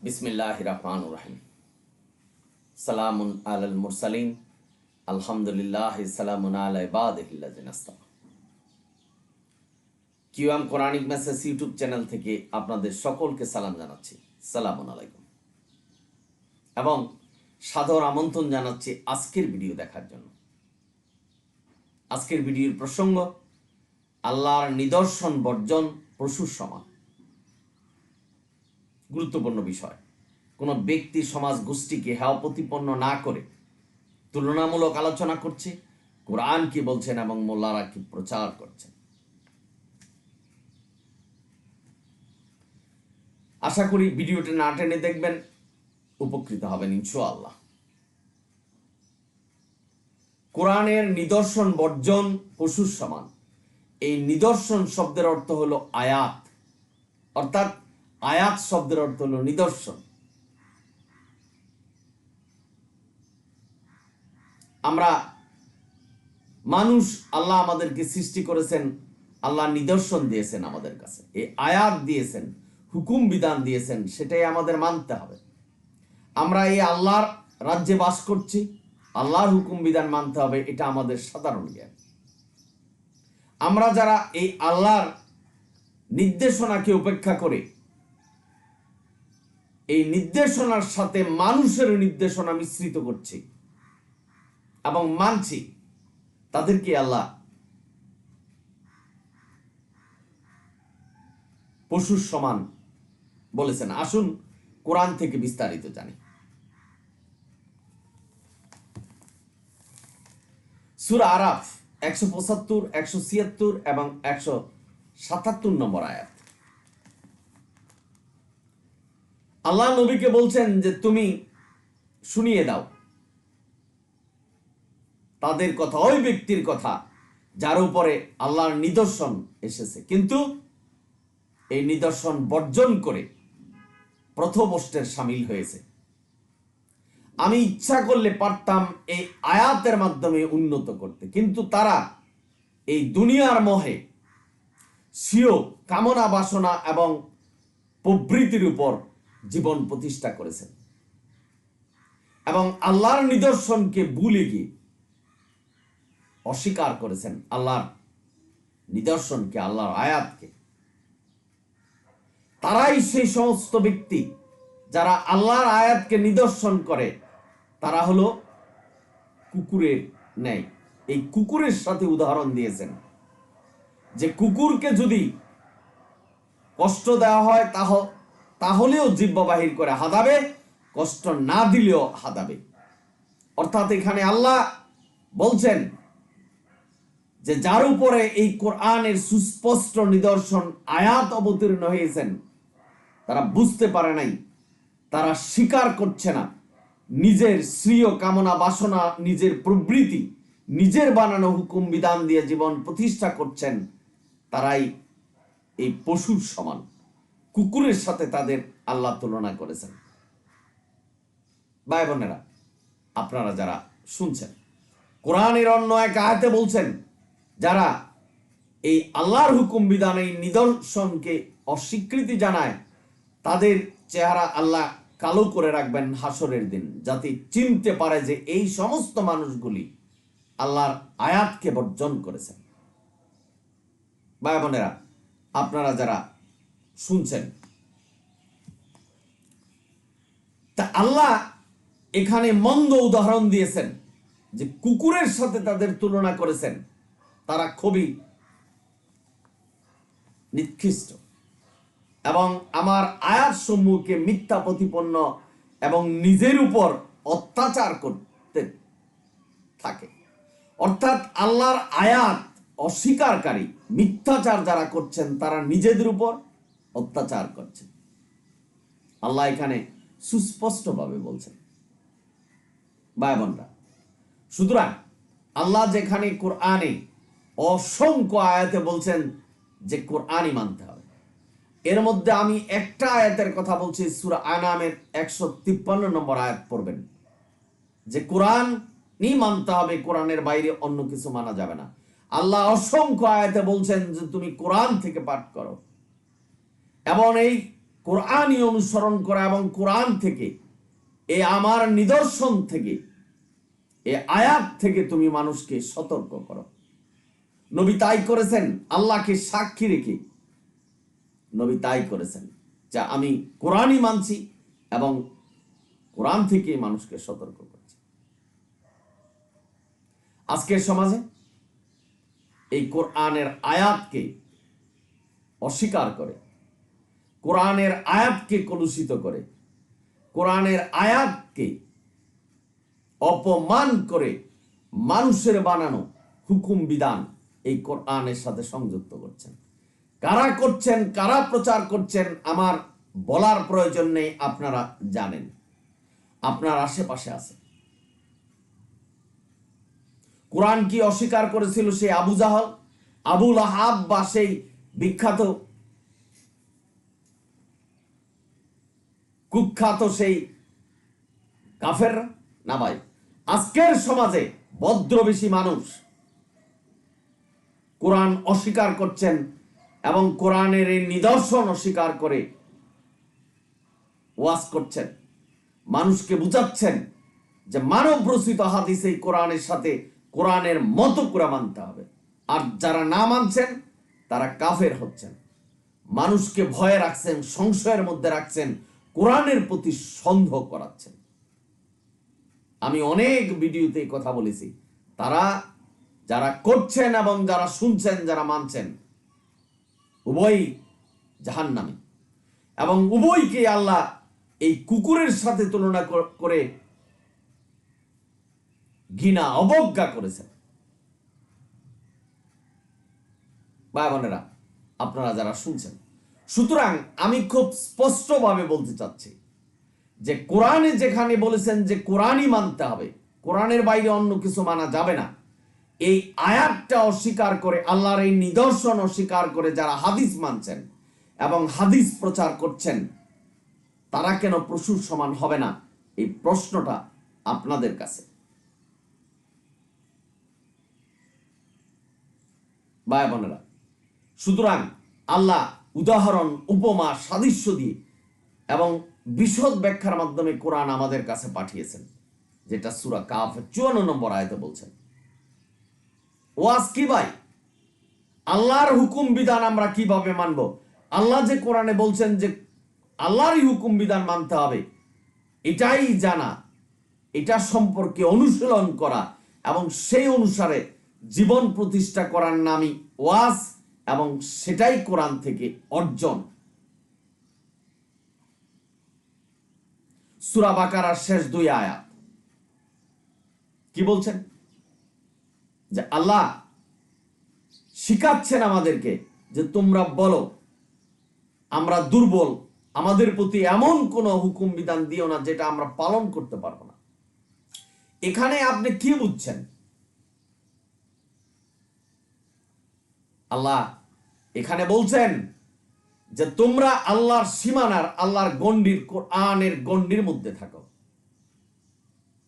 बिस्मिल्लाहिर रहमानिर रहीम। सलामुन अलल मुरसलीन अल्हम्दुलिल्लाहि सलामुन अला इबादिहिल्लाज़िना इस्तफा। QM Quranic Messages YouTube channel থেকে আপনাদের সকলকে সালাম জানাচ্ছি। সালামুন আলাইকুম এবং সাদর আমন্ত্রণ জানাচ্ছি আজকের ভিডিও দেখার জন্য। আজকের ভিডিওর প্রসঙ্গ আল্লাহর নিদর্শন বর্জন পশুর সমান। গুরুত্বপূর্ণ বিষয়। কোনো ব্যক্তি সমাজ গোষ্ঠীকে হেয় প্রতিপন্ন না করে তুলনামূলক আলোচনা করছে, কোরআন কি বলছেন এবং মোল্লারা কি প্রচার করছেন। আশা করি ভিডিওটি না টেনে দেখবেন, উপকৃত হবেন ইনশাআল্লাহ। কোরআনের নিদর্শন বর্জন পশুর সমান। এই নিদর্শন শব্দের অর্থ হলো আয়াত, অর্থাৎ আয়াত শব্দের অর্থ হলো নিদর্শন। আমরা মানুষ, আল্লাহ আমাদেরকে সৃষ্টি করেছেন, আল্লাহ নিদর্শন দিয়েছেন আমাদের কাছে, এই আয়াত দিয়েছেন, হুকুম বিধান দিয়েছেন, সেটাই আমাদের মানতে হবে। আমরা এই আল্লাহর রাজ্যে বাস করছি, আল্লাহর হুকুম বিধান মানতে হবে, এটা আমাদের সাধারণ জ্ঞান। আমরা যারা এই আল্লাহর নির্দেশনাকে উপেক্ষা করে এই নির্দেশনার সাথে মানুষের নির্দেশনা মিশ্রিত করছি এবং মানছি, তাদেরকে আল্লাহ পশুর সমান বলেছেন। আসুন কোরআন থেকে বিস্তারিত জানি। সূরা আরাফ 175, 176 এবং 177 নম্বর আয়াত। আল্লাহ নবীকে বলছেন যে তুমি শুনিয়ে দাও তাদের কথা, ওই ব্যক্তির কথা যার উপরে আল্লাহর নিদর্শন এসেছে, কিন্তু এই নিদর্শন বর্জন করে পথভ্রষ্টের শামিল হয়েছে। আমি ইচ্ছা করলে পারতাম এই আয়াতের মাধ্যমে উন্নত করতে, কিন্তু তারা এই দুনিয়ার মোহে স্বীয় কামনা বাসনা এবং প্রবৃত্তির উপর জীবন প্রতিষ্ঠা করেছেন এবং আল্লাহর নিদর্শনকে ভুলে গিয়ে অস্বীকার করেছেন, আল্লাহর নিদর্শনকে, আল্লাহর আয়াতকে। তারাই সেই সমস্ত ব্যক্তি যারা আল্লাহর আয়াতকে নিদর্শন করে, তারা হলো কুকুরের ন্যায়। এই কুকুরের সাথে উদাহরণ দিয়েছেন যে কুকুরকে যদি কষ্ট দেওয়া হয় তাহলেও জিহ্বা বাহির করে হাদাবে, কষ্ট না দিলেও হাদাবে। অর্থাৎ এখানে আল্লাহ বলছেন যে যার উপরে এই কোরআনের সুস্পষ্ট নিদর্শন আয়াত অবতীর্ণ হয়েছেন, তারা বুঝতে পারে নাই, তারা স্বীকার করছে না, নিজের স্বীয় কামনা বাসনা, নিজের প্রবৃত্তি, নিজের বানানো হুকুম বিধান দিয়ে জীবন প্রতিষ্ঠা করছেন, তারাই এই পশুর সমান। কুকুরের সাথে তাদের আল্লাহ তুলনা করেছেন। ভাই বোনেরা, আপনারা যারা শুনছেন, কোরআনের অন্য এক আয়াতে বলছেন যারা এই আল্লাহর হুকুম বিধান, এই নিদর্শনকে অস্বীকৃতি জানায়, তাদের চেহারা আল্লাহ কালো করে রাখবেন হাসরের দিন, যাতে চিনতে পারে যে এই সমস্ত মানুষগুলি আল্লাহর আয়াতকে বর্জন করেছেন। ভাই বোনেরা, আপনারা যারা শুনছেন, তা আল্লাহ এখানে মন্দ উদাহরণ দিয়েছেন যে কুকুরের সাথে তাদের তুলনা করেছেন, তারা খুবই নিকৃষ্ট এবং আমার আয়াত সমূহকে মিথ্যা প্রতিপন্ন এবং নিজের উপর অত্যাচার করতে থাকে। অর্থাৎ আল্লাহর আয়াত অস্বীকারী, মিথ্যাচার যারা করছেন, তারা নিজেদের উপর অত্যাচার করছেন। আল্লাহ এখানে সুস্পষ্টভাবে বলছেন। ভাই বোনরা, সুতরাং আল্লাহ যেখানে কোরআনে অসংখ্য আয়াতে বলছেন যে কোরআনই মানতে হবে, এর মধ্যে আমি একটা আয়াতের কথা বলছি, সূরা আনামের 153 নম্বর আয়াত পড়বেন যে কোরআনই মানতে হবে, কোরআনের বাইরে অন্য কিছু মানা যাবে না। আল্লাহ অসংখ্য আয়াতে বলছেন যে তুমি কোরআন থেকে পাঠ করো এবং এই কোরআনই অনুসরণ করা এবং কোরআন থেকে, এ আমার নিদর্শন থেকে, এ আয়াত থেকে তুমি মানুষকে সতর্ক করো। নবী তাই করেছেন, আল্লাহকে সাক্ষী রেখে নবী তাই করেছেন, যা আমি কোরআনই মানছি এবং কোরআন থেকে মানুষকে সতর্ক করছি। আজকের সমাজে এই কোরআনের আয়াতকে অস্বীকার করে, কোরআনের আয়াতকে কলুষিত করে, কোরআনের আয়াতকে অপমান করে মানুষের বানানো হুকুম বিধান এই কোরআনের সাথে সংযুক্ত করছেন। কারা করছেন, কারা প্রচার করছেন আমার বলার প্রয়োজন নেই, আপনারা জানেন, আপনার আশেপাশে আছে। কোরআন কি অস্বীকার করেছিল সেই আবু জাহল, আবুল আহাব বা সেই বিখ্যাত কুখ্যাত সেই কাফের? না ভাই, আজকের সমাজে ভদ্রবেশী মানুষ কোরআন অস্বীকার করছেন এবং কোরআনের এই নিদর্শন অস্বীকার করে ওয়াজ করছেন, মানুষকে বুঝাচ্ছেন যে মানব রচিত হাদিস এই কোরআনের সাথে কোরআনের মতো করে মানতে হবে, আর যারা না মানছেন তারা কাফের হচ্ছেন। মানুষকে ভয়ে রাখছেন, সংশয়ের মধ্যে রাখছেন, কোরআনের প্রতি সন্দেহ করাচ্ছেন। আমি অনেক ভিডিওতে কথা বলেছি, তারা যারা করছেন এবং যারা শুনছেন, যারা মানছেন, উভয় জাহান্নামী, এবং উভয়কে আল্লাহ এই কুকুরের সাথে তুলনা করে ঘৃণা অবজ্ঞা করেছেন। ভাই বোনেরা, আপনারা যারা শুনছেন, সুতরাং আমি খুব স্পষ্টভাবে বলতে চাচ্ছি যে কোরআনে যেখানে বলেছেন যে কোরআনই মানতে হবে, কোরআনের বাইরে অন্য কিছু মানা যাবে না, এই আয়াতটা অস্বীকার করে, আল্লাহর এই নিদর্শন অস্বীকার করে যারা হাদিস মানছেন এবং হাদিস প্রচার করছেন, তারা কেন পশুর সমান হবে না? এই প্রশ্নটা আপনাদের কাছে। ভাই বোনেরা, সুতরাং আল্লাহ উদাহরণ, উপমা, সাদৃশ্য দিয়ে এবং বিশদ ব্যাখ্যার মাধ্যমে কোরআন আমাদের কাছে পাঠিয়েছেন, যেটা সূরা কাফ 54 নম্বর আয়াতে বলছেন। ওয়াজ কি ভাই? আল্লাহর হুকুম বিধান আমরা কিভাবে মানব? আল্লাহ যে কোরআনে বলছেন যে আল্লাহরই হুকুম বিধান মানতে হবে, এটাই জানা, এটা সম্পর্কে অনুশীলন করা এবং সেই অনুসারে জীবন প্রতিষ্ঠা করার নামই ওয়াজ, এবং সেটাই কোরআন থেকে অর্জন। সূরা বাকারার শেষ 2 আয়াত কি বলছেন? যে আল্লাহ শিখাচ্ছেন আমাদেরকে যে তোমরা বলো আমরা দুর্বল, আমাদের প্রতি এমন কোন হুকুম বিধান দিও না যেটা আমরা পালন করতে পারবো না। এখানে আপনি কি বুঝছেন? আল্লাহ এখানে বলছেন যে তোমরা আল্লাহর সীমানার, আল্লাহর গণ্ডির, কোরআনের গণ্ডির মধ্যে থাকো,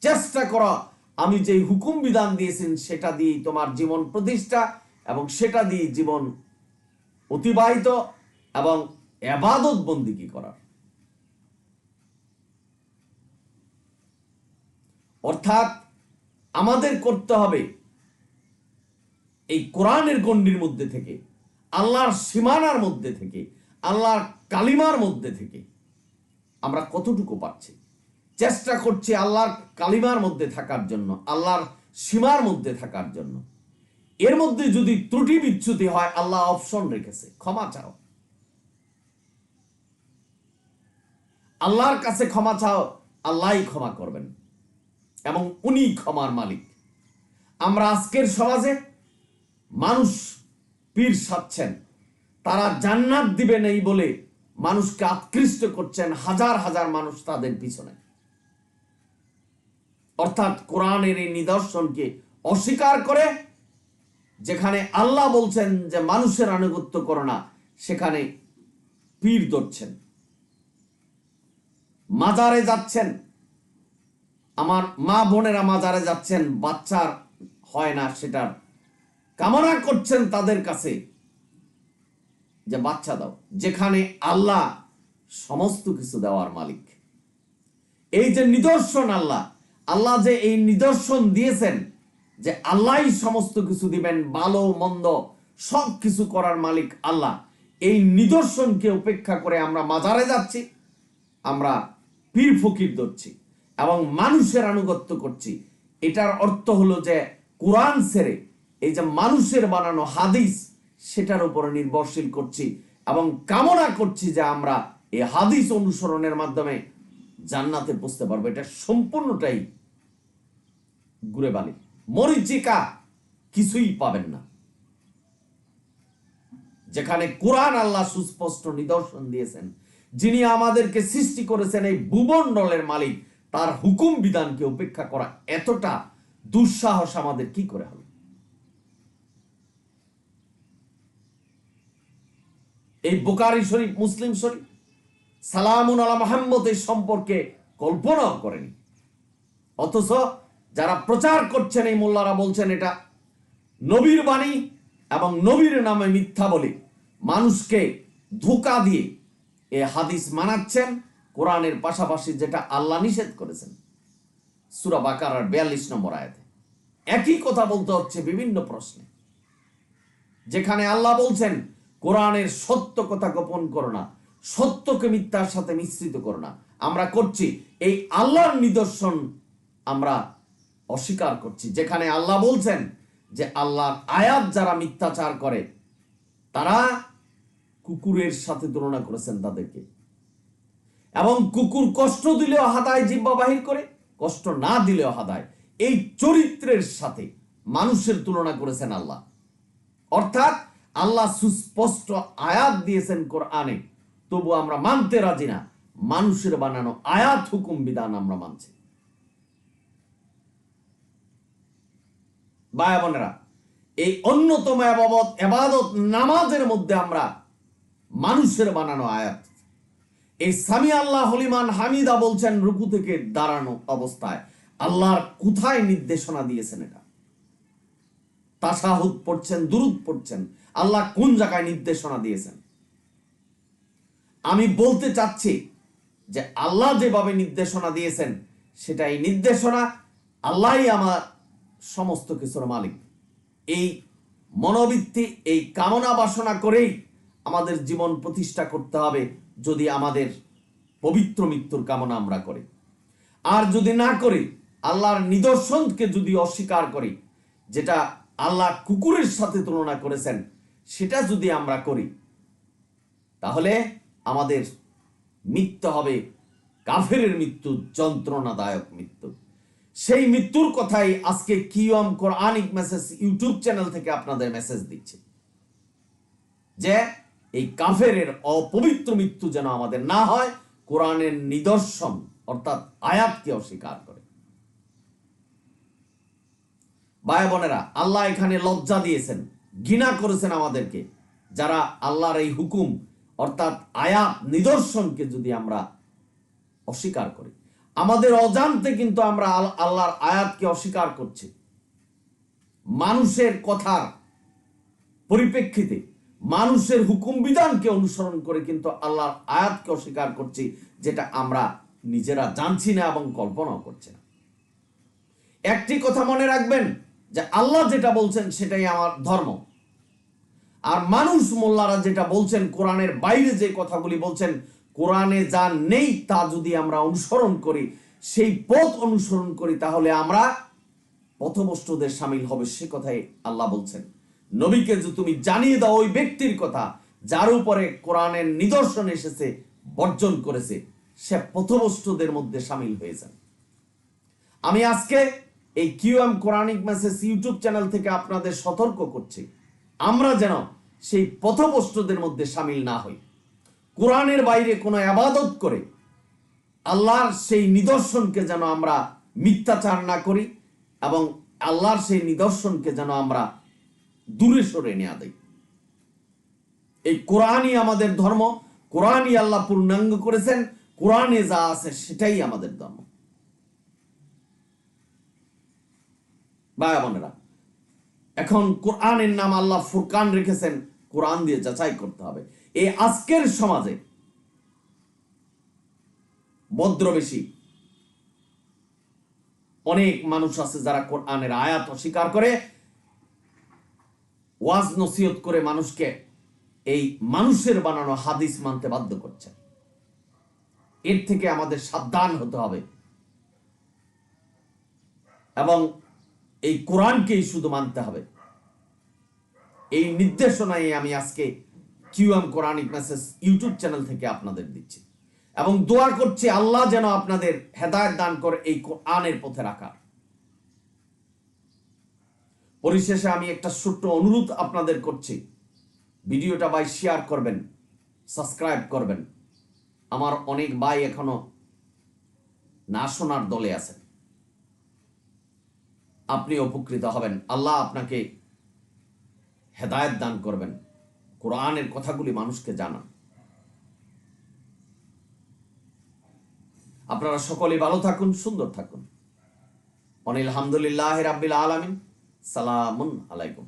চেষ্টা করো আমি যে হুকুম বিধান দিয়েছেন সেটা দিয়ে তোমার জীবন প্রতিষ্ঠা এবং সেটা দিয়ে জীবন অতিবাহিত এবং ইবাদত বন্দেগী করার। অর্থাৎ আমাদের করতে হবে এই কোরআনের গণ্ডির মধ্যে থেকে, আল্লাহর সীমানার মধ্যে থেকে, আল্লাহর কালিমার মধ্যে থেকে আমরা কতটুকু পাচ্ছি, চেষ্টা করছি আল্লাহর কালিমার মধ্যে থাকার জন্য, আল্লাহর সীমার মধ্যে থাকার জন্য। এর মধ্যে যদি ত্রুটি বিচ্যুতি হয়, আল্লাহ অপশন রেখেছে, ক্ষমা চাও, আল্লাহর কাছে ক্ষমা চাও, আল্লাহই ক্ষমা করবেন এবং উনি ক্ষমার মালিক। আমরা আজকের সমাজে মানুষ পীর সাচ্ছেন, তারা জান্নাত দিবেন এই বলে মানুষকে আকৃষ্ট করছেন, হাজার হাজার মানুষ তাদের পিছনে। অর্থাৎ কোরআনের এই নিদর্শনকে অস্বীকার করে যেখানে আল্লাহ বলছেন যে মানুষের আনুগত্য করো না, সেখানে পীর ধরছেন, মাজারে যাচ্ছেন। আমার মা বোনেরা মাজারে যাচ্ছেন, বাচ্চার হয় না সেটার কামনা করছেন তাদের কাছে যে বাচ্চা দাও, যেখানে আল্লাহ সমস্ত কিছু দেওয়ার মালিক। এই যে নিদর্শন আল্লাহ যে এই নিদর্শন দিয়েছেন যে আল্লাহই সমস্ত কিছু দিবেন, ভালো মন্দ সব কিছু করার মালিক আল্লাহ, এই নিদর্শনকে উপেক্ষা করে আমরা মাজারে যাচ্ছি, আমরা পীর ফকির ধরছি এবং মানুষের আনুগত্য করছি। এটার অর্থ হলো যে কোরআন ছেড়ে এই যে মানুষের বানানো হাদিস সেটার উপরে নির্ভরশীল করছি এবং কামনা করছি যে আমরা এই হাদিস অনুসরণের মাধ্যমে জান্নাতে পৌঁছতে পারবো। এটা সম্পূর্ণটাই ঘুরে বালি, মরিচিকা কিছুই পাবেন না। যেখানে কোরআন আল্লাহ সুস্পষ্ট নিদর্শন দিয়েছেন, যিনি আমাদেরকে সৃষ্টি করেছেন, এই ভূমণ্ডলের মালিক, তার হুকুম বিধানকে উপেক্ষা করা এতটা দুঃসাহস আমাদের কি করে হলো? এই বুখারী শরীফ, মুসলিম শরীফ সালামুন আলা মুহাম্মদ এই সম্পর্কে কল্পনাও করেনি, অথচ যারা প্রচার করছেন এই মোল্লারা বলছেন এটা নবীর বাণী এবং নবীর নামে মিথ্যা বলে মানুষকে ধোঁকা দিয়ে এ হাদিস মানাচ্ছেন কোরআনের পাশাপাশি যেটা আল্লাহ নিষেধ করেছেন সূরা বাকারার 42 নম্বর আয়াতে। একই কথা বলতে হচ্ছে বিভিন্ন প্রশ্নে, যেখানে আল্লাহ বলছেন কোরআনের সত্য কথা গোপন করো না, সত্যকে মিথ্যার সাথে মিশ্রিত করো না। আমরা করছি এই আল্লাহর নিদর্শন আমরা অস্বীকার করছি, যেখানে আল্লাহ বলছেন যে আল্লাহর আয়াত যারা মিথ্যাচার করে তারা কুকুরের সাথে তুলনা করেছেন তাদেরকে, এবং কুকুর কষ্ট দিলেও হাদায় জিহ্বা বাহির করে, কষ্ট না দিলেও হাদায়। এই চরিত্রের সাথে মানুষের তুলনা করেছেন আল্লাহ। অর্থাৎ আল্লাহ সুস্পষ্ট আয়াত দিয়েছেন কোরআনে, তবু আমরা মানতে রাজি না, মানুষের বানানো আয়াত হুকুম বিধান আমরা মানছি। ভাই বোনেরা, এই অন্যতম এবাদত নামাজের মধ্যে আমরা মানুষের বানানো আয়াত, এই সামি আল্লাহ হলিমান হামিদা বলছেন রুকু থেকে দাঁড়ানো অবস্থায় আল্লাহর কোথায় নির্দেশনা দিয়েছেন? এটা তাশাহুদ পড়ছেন, দুরূদ পড়ছেন, আল্লাহ কোন জায়গায় নির্দেশনা দিয়েছেন? আমি বলতে চাচ্ছি যে আল্লাহ যেভাবে নির্দেশনা দিয়েছেন সেটা এই নির্দেশনা, আল্লাহই আমার সমস্ত কিছুর মালিক। এই মনোবৃত্তি, এই কামনা বাসনা করেই আমাদের জীবন প্রতিষ্ঠা করতে হবে, যদি আমাদের পবিত্র মৃত্যুর কামনা আমরা করি। আর যদি না করি, আল্লাহর নিদর্শনকে যদি অস্বীকার করি, যেটা আল্লাহ কুকুরের সাথে তুলনা করেছেন, সেটা যদি আমরা করি, তাহলে আমাদের মৃত্যু হবে কাফেরের মৃত্যু, যন্ত্রণাদায়ক মৃত্যু। সেই মৃত্যুর কথাই আজকে QM Quranic message YouTube channel থেকে আপনাদের মেসেজ দিচ্ছি, যে এই কাফেরের অপবিত্র মৃত্যু যেন আমাদের না হয়, কোরআনের নিদর্শন অর্থাৎ আয়াতকে অস্বীকার করে। ভাই বোনেরা, আল্লাহ এখানে লজ্জা দিয়েছেন, ঘৃণা করেছেন আমাদেরকে, যারা আল্লাহর এই হুকুম অর্থাৎ আয়াত নিদর্শনকে যদি আমরা অস্বীকার করি। আমাদের অজান্তে কিন্তু আমরা আল্লাহর আয়াতকে অস্বীকার করছি, মানুষের কথার পরিপ্রেক্ষিতে মানুষের হুকুম বিধানকে অনুসরণ করে কিন্তু আল্লাহর আয়াতকে অস্বীকার করছি, যেটা আমরা নিজেরা জানছি না এবং কল্পনাও করছি না। একটি কথা মনে রাখবেন যে আল্লাহ যেটা বলছেন সেটাই আমার ধর্ম, আর মানুষ মোল্লারা যেটা বলছেন, কোরআনের বাইরে যে কথাগুলি বলছেন, কোরআনে যা নেই তা যদি আমরা অনুসরণ করি, সেই পথ অনুসরণ করি, তাহলে আমরা পথভ্রষ্টদের শামিল হবে। সে কথাই আল্লাহ বলছেন, নবীকে যে তুমি জানিয়ে দাও ওই ব্যক্তির কথা যার উপরে কোরআনের নিদর্শন এসেছে, বর্জন করেছে, সে পথভ্রষ্টদের মধ্যে শামিল হয়েছে। আমি আজকে এই QM Quranic message YouTube channel থেকে আপনাদের সতর্ক করছি, আমরা যেন সেই পথভ্রষ্টদের মধ্যে শামিল না হই। কোরআনের বাইরে কোনো ইবাদত করে আল্লাহর সেই নিদর্শনকে যেন আমরা মিথ্যাচার না করি, এবং আল্লাহর সেই নিদর্শনকে যেন আমরা দূরে সরে নিয়ে দেই। এই কোরআনই আমাদের ধর্ম, কোরআনই আল্লাহ পূর্ণাঙ্গ করেছেন, কোরআনে যা আছে সেটাই আমাদের ধর্ম। ভাই বোনেরা, এখন কোরআনের নাম আল্লাহ ফুরকান রেখেছেন, কোরআন দিয়ে যাচাই করতে হবে। এই আজকের সমাজে ভদ্র বেশি। অনেক মানুষ আছে যারা কোরআনের আয়াত অস্বীকার করে, ওয়াজ নসিহত করে মানুষকে এই মানুষের বানানো হাদিস মানতে বাধ্য করছে। এর থেকে আমাদের সাবধান হতে হবে এবং এই কোরআনকেই শুধু মানতে হবে। এই নির্দেশনায় আমি আজকে QM Quranic message YouTube channel থেকে আপনাদের দিচ্ছি এবং দোয়া করছি আল্লাহ যেন আপনাদের হেদায়েত দান করে এই কোরআনের পথে রাখার। পরিশেষে আমি একটা ছোট্ট অনুরোধ আপনাদের করছি, ভিডিওটা ভাই শেয়ার করবেন, সাবস্ক্রাইব করবেন। আমার অনেক ভাই এখনো না শোনার দলে আছেন, আপনি উপকৃত হবেন। আল্লাহ আপনাকে হেদায়েত দান করবেন, কোরআনের কথাগুলি মানুষকে জানান। আপনারা সকলেই ভালো থাকুন, সুন্দর থাকুন। আলহামদুলিল্লাহ রাব্বিল আলামিন। সালামুন আলাইকুম।